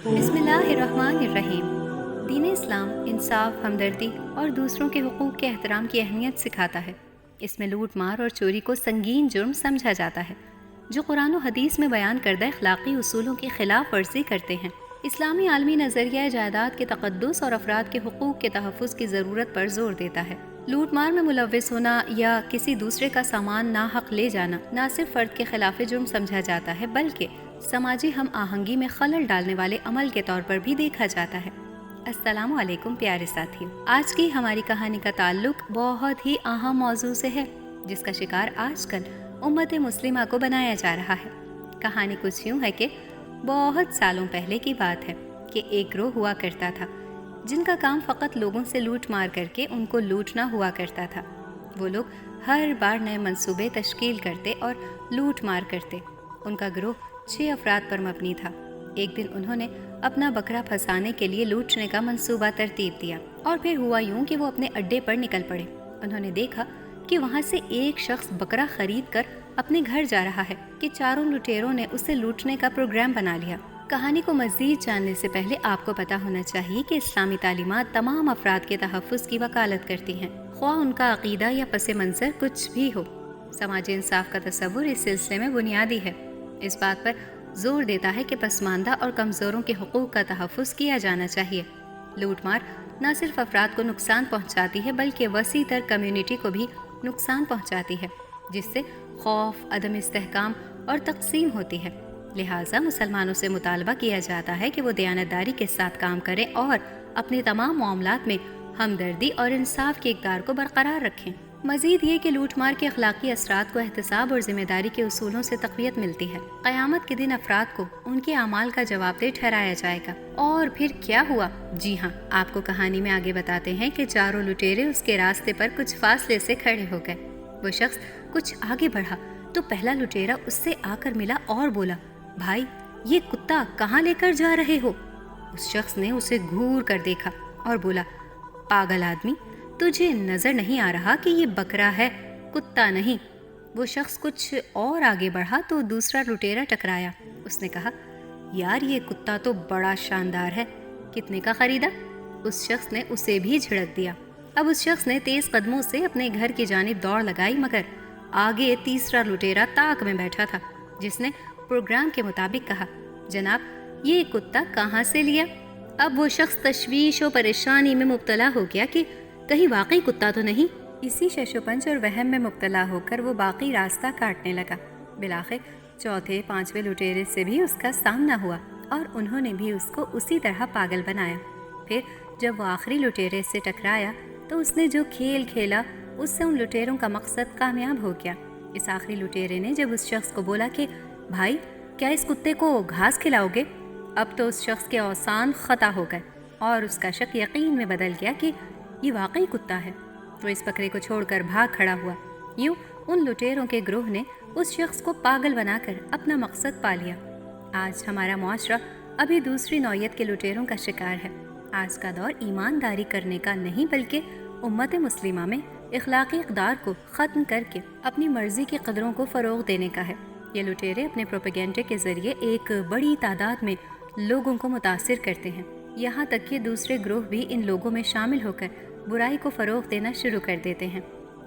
बिस्मिल्लाहिर्रहमानिर्रहीम। दीन इस्लाम इंसाफ, हमदर्दी और दूसरों के हुकूक के एहतराम की अहमियत सिखाता है। इसमें लूट मार और चोरी को संगीन जुर्म समझा जाता है, जो कुरान और हदीस में बयान करदा अखलाकी उसूलों की खिलाफ वर्जी करते हैं। इस्लामी आलमी नज़रिया जायदाद के तक़द्दुस और अफराद के हुकूक के तहफ़्फ़ुज़ की ज़रूरत पर जोर देता है। लूट मार में मुलव्विस होना या किसी दूसरे का सामान नाहक ले जाना न सिर्फ फ़र्द के खिलाफ जुर्म समझा जाता है, बल्कि समाजी हम आहंगी में खलल डालने वाले अमल के तौर पर भी देखा जाता है। अस्सलामु अलैकुम प्यारे साथियों, आज की हमारी कहानी का ताल्लुक बहुत ही अहम मौजू से है, जिसका शिकार आजकल उम्मत मुस्लिमा को बनाया जा रहा है। कहानी कुछ यूँ है कि बहुत सालों पहले की बात है कि एक गिरोह हुआ करता था, जिनका काम फ़कत लोगों से लूट मार करके उनको लूटना हुआ करता था। वो लोग हर बार नए मंसूबे तश्कील करते और लूट मार करते। उनका गिरोह 6 अफराद पर मबनी था। एक दिन उन्होंने अपना बकरा फंसाने के लिए लूटने का मंसूबा तरतीब दिया और फिर हुआ यूं कि वो अपने अड्डे पर निकल पड़े। उन्होंने देखा कि वहाँ से एक शख्स बकरा खरीद कर अपने घर जा रहा है कि चारों लुटेरों ने उसे लूटने का प्रोग्राम बना लिया। कहानी को मज़ीद जानने से पहले आपको पता होना चाहिए कि इस्लामी तालीमात तमाम अफराद के तहफ़्फ़ुज़ की वकालत करती हैं, ख्वाह उनका अक़ीदा या पस मंज़र कुछ भी हो। समाजी इंसाफ का तसव्वुर इस सिलसिले में बुनियादी है। इस बात पर जोर देता है कि पसमानदा और कमज़ोरों के हुकूक का तहफ़्फ़ुज़ किया जाना चाहिए। लूट मार न सिर्फ अफराद को नुकसान पहुँचाती है, बल्कि वसी तर कम्यूनिटी को भी नुकसान पहुँचाती है, जिससे खौफ, अदम इस्तेहकाम और तक़सीम होती है। लिहाजा मुसलमानों से मुतालबा किया जाता है कि वो दयानतदारी के साथ काम करें और अपने तमाम मामलात में हमदर्दी और इंसाफ की इक़दार को बरकरार रखें। मज़ीद ये कि लूट मार के अखलाकी असरात को एहतसाब और ज़िम्मेदारी के उसूलों से तक़वियत मिलती है। क़यामत के दिन अफराद को उनके अमाल का जवाबदेह ठहराया जाएगा। और फिर क्या हुआ? जी हाँ, आपको कहानी में आगे बताते हैं कि चारों लुटेरे उसके रास्ते पर कुछ फासले से खड़े हो गए। वो शख्स कुछ आगे बढ़ा तो पहला लुटेरा उससे आकर मिला और बोला, भाई ये कुत्ता कहाँ लेकर जा रहे हो? उस शख्स ने उसे घूर कर देखा और बोला, पागल आदमी, तुझे नजर नहीं आ रहा कि ये बकरा है, कुत्ता नहीं। वो शख्स कुछ और आगे बढ़ा तो दूसरा लुटेरा टकराया। उसने कहा, यार ये कुत्ता तो बड़ा शानदार है, कितने का खरीदा? उस शख्स ने उसे भी झिड़क दिया। अब उस शख्स ने तेज कदमों से अपने घर की जानिब दौड़ लगाई, मगर आगे तीसरा लुटेरा ताक में बैठा था, जिसने प्रोग्राम के मुताबिक कहा, जनाब ये कुत्ता कहाँ से लिया? अब वो शख्स तशवीश और परेशानी में मुब्तला हो गया कि कहीं वाकई कुत्ता तो नहीं। इसी शशोपंच और वहम में मुब्तला होकर वो बाकी रास्ता काटने लगा। बिलाखिर चौथे पांचवें लुटेरे से भी उसका सामना हुआ और उन्होंने भी उसको उसी तरह पागल बनाया। फिर जब वो आखिरी लुटेरे से टकराया तो उसने जो खेल खेला उससे उन लुटेरों का मकसद कामयाब हो गया। इस आखिरी लुटेरे ने जब उस शख्स को बोला कि भाई क्या इस कुत्ते को घास खिलाओगे, अब तो उस शख्स के औसान ख़ता हो गए और उसका शक यकीन में बदल गया कि ये वाकई कुत्ता है। वो इस बकरे को छोड़कर भाग खड़ा हुआ। यूं उन लुटेरों के ग्रोह ने उस शख्स को पागल बनाकर अपना मकसद पा लिया। आज हमारा मुआशरा अभी दूसरी नौयत के लुटेरों का शिकार है। आज का दौर ईमानदारी करने का नहीं, बल्कि उम्मत मुस्लिमा में इखलाकी इक़दार को ख़त्म करके अपनी मर्ज़ी की कदरों को फ़रोग़ देने का है। ये लुटेरे अपने प्रोपेगेंडे के ज़रिए एक बड़ी तादाद में लोगों को मुतासिर करते हैं। यहाँ तक कि दूसरे ग्रोह भी इन लोगों में शामिल होकर बुराई को फ़रोग़ देना शुरू कर देते हैं।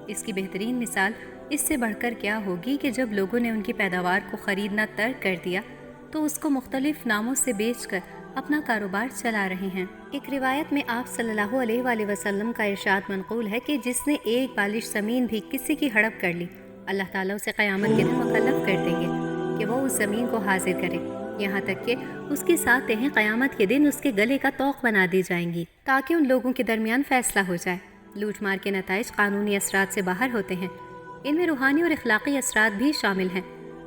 इसकी बेहतरीन मिसाल इससे बढ़कर क्या होगी कि जब लोगों ने उनकी पैदावार को ख़रीदना तर्क कर दिया तो उसको मुख्तलिफ नामों से बेचकर अपना कारोबार चला रहे हैं। एक रिवायत में आप सल्लल्लाहु अलैहि वसल्लम का इरशाद मनक़ूल है कि जिसने एक बालिश ज़मीन भी किसी की हड़प कर ली, अल्लाह ताला उसे क़यामत के दिन मुकल्लफ़ कर देंगे कि वो उस ज़मीन को हाजिर करे, यहाँ तक कि उसकी सातें क़यामत के दिन उसके गले का तोक़ बना दी जाएंगी ताकि उन लोगों के दरमियान फ़ैसला हो जाए। लूट मार के नताइज कानूनी असरात से बाहर होते हैं, इनमें रूहानी और अखलाकी असरात भी शामिल हैं।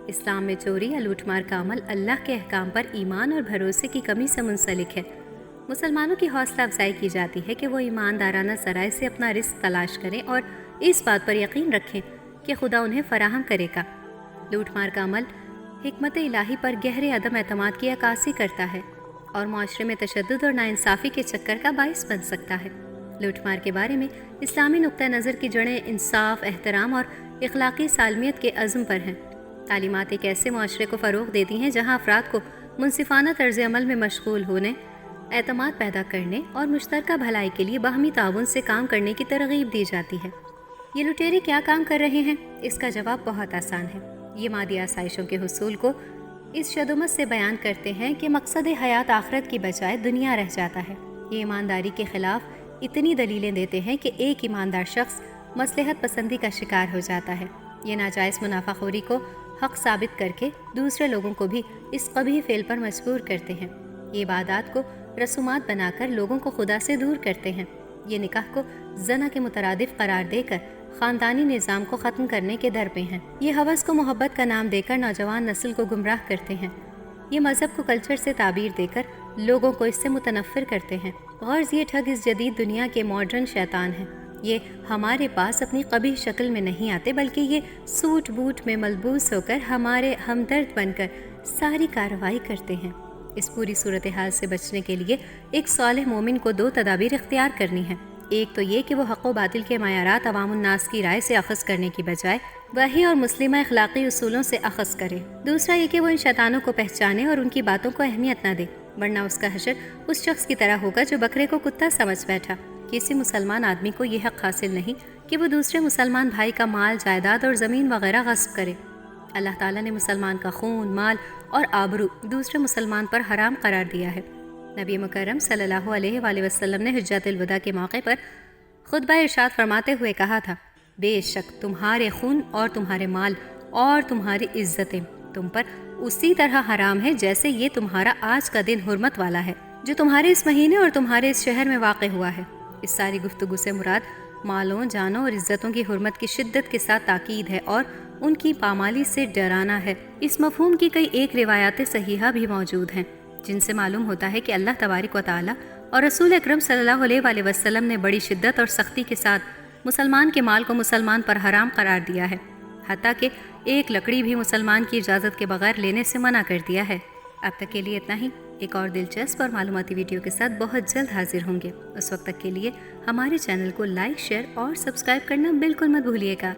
इस्लाम में चोरी या लूट मार का अमल अल्लाह के अहकाम पर ईमान और भरोसे की कमी से मुंसलिक है। मुसलमानों की हौसला अफजाई की जाती है कि वो ईमानदाराना ज़राए से अपना रिस्क तलाश करें और इस बात पर यकीन रखें कि खुदा उन्हें फ़राहम करेगा। लूट मार का अमल हिकमत इलाही पर गहरे अदम एतमाद की अक्कासी करता है और माशरे में तशद्दुद और नाइंसाफ़ी के चक्कर का बाइस बन सकता है। लूट मार के बारे में इस्लामी नुक्ता नज़र की जड़ें इंसाफ, एहतराम और इखलाकी सालमियत के अज़्म पर हैं। तालीमात एक ऐसे माशरे को फ़रोग़ देती हैं जहाँ अफराद को منصفانہ طرز عمل میں مشغول ہونے، اعتماد پیدا کرنے اور مشترکہ بھلائی کے لیے باہمی تعاون سے کام کرنے کی ترغیب دی جاتی ہے۔ یہ لٹیرے کیا کام کر رہے ہیں؟ اس کا جواب بہت آسان ہے۔ یہ مادی آسائشوں کے حصول کو اس شدومت سے بیان کرتے ہیں کہ مقصد حیات آخرت کی بجائے دنیا رہ جاتا ہے۔ یہ ایمانداری کے خلاف اتنی دلیلیں دیتے ہیں کہ ایک ایماندار شخص مصلحت پسندی کا شکار ہو جاتا ہے۔ یہ ناجائز منافع خوری کو حق ثابت کر کے دوسرے لوگوں کو بھی اس قبیح فعل پر مجبور کرتے ہیں۔ یہ عبادات کو رسومات بنا کر لوگوں کو خدا سے دور کرتے ہیں۔ یہ نکاح کو زنا کے مترادف قرار دے کر خاندانی نظام کو ختم کرنے کے در پہ ہیں۔ یہ ہوس کو محبت کا نام دے کر نوجوان نسل کو گمراہ کرتے ہیں۔ یہ مذہب کو کلچر سے تعبیر دے کر لوگوں کو اس سے متنفر کرتے ہیں۔ غرض یہ ٹھگ اس جدید دنیا کے ماڈرن شیطان ہیں۔ یہ ہمارے پاس اپنی قبیح شکل میں نہیں آتے، بلکہ یہ سوٹ بوٹ میں ملبوس ہو کر ہمارے ہمدرد بن کر ساری کارروائی کرتے ہیں۔ اس پوری صورتحال سے بچنے کے لیے ایک صالح مومن کو 2 تدابیر اختیار کرنی ہیں۔ ایک تو یہ کہ وہ حق و باطل کے معیارات عوام الناس کی رائے سے اخذ کرنے کی بجائے وحی اور مسلمہ اخلاقی اصولوں سے اخذ کرے۔ دوسرا یہ کہ وہ ان شیطانوں کو پہچانے اور ان کی باتوں کو اہمیت نہ دے، ورنہ اس کا حشر اس شخص کی طرح ہوگا جو بکرے کو کتا سمجھ بیٹھا۔ کسی مسلمان آدمی کو یہ حق حاصل نہیں کہ وہ دوسرے مسلمان بھائی کا مال، جائیداد اور زمین وغیرہ غصب کرے۔ اللہ تعالیٰ نے مسلمان کا خون، مال اور آبرو دوسرے مسلمان پر حرام قرار دیا ہے۔ نبی مکرم صلی اللہ علیہ وآلہ وسلم نے حجۃ الوداع کے موقع پر خطبہ ارشاد فرماتے ہوئے کہا تھا، بے شک تمہارے خون اور تمہارے مال اور تمہاری عزتیں تم پر اسی طرح حرام ہے جیسے یہ تمہارا آج کا دن حرمت والا ہے جو تمہارے اس مہینے اور تمہارے اس شہر میں واقع ہوا ہے۔ اس ساری گفتگو سے مراد مالوں، جانوں اور عزتوں کی حرمت کی شدت کے ساتھ تاکید ہے اور ان کی پامالی سے ڈرانا ہے۔ اس مفہوم کی کئی ایک روایات صحیحہ بھی موجود ہیں جن سے معلوم ہوتا ہے کہ اللہ تبارک و تعالی اور رسول اکرم صلی اللہ علیہ وآلہ وسلم نے بڑی شدت اور سختی کے ساتھ مسلمان کے مال کو مسلمان پر حرام قرار دیا ہے، حتیٰ کہ ایک لکڑی بھی مسلمان کی اجازت کے بغیر لینے سے منع کر دیا ہے۔ اب تک کے لیے اتنا ہی۔ ایک اور دلچسپ اور معلوماتی ویڈیو کے ساتھ بہت جلد حاضر ہوں گے۔ اس وقت تک کے لیے ہمارے چینل کو لائک، شیئر اور سبسکرائب کرنا بالکل مت بھولیے گا۔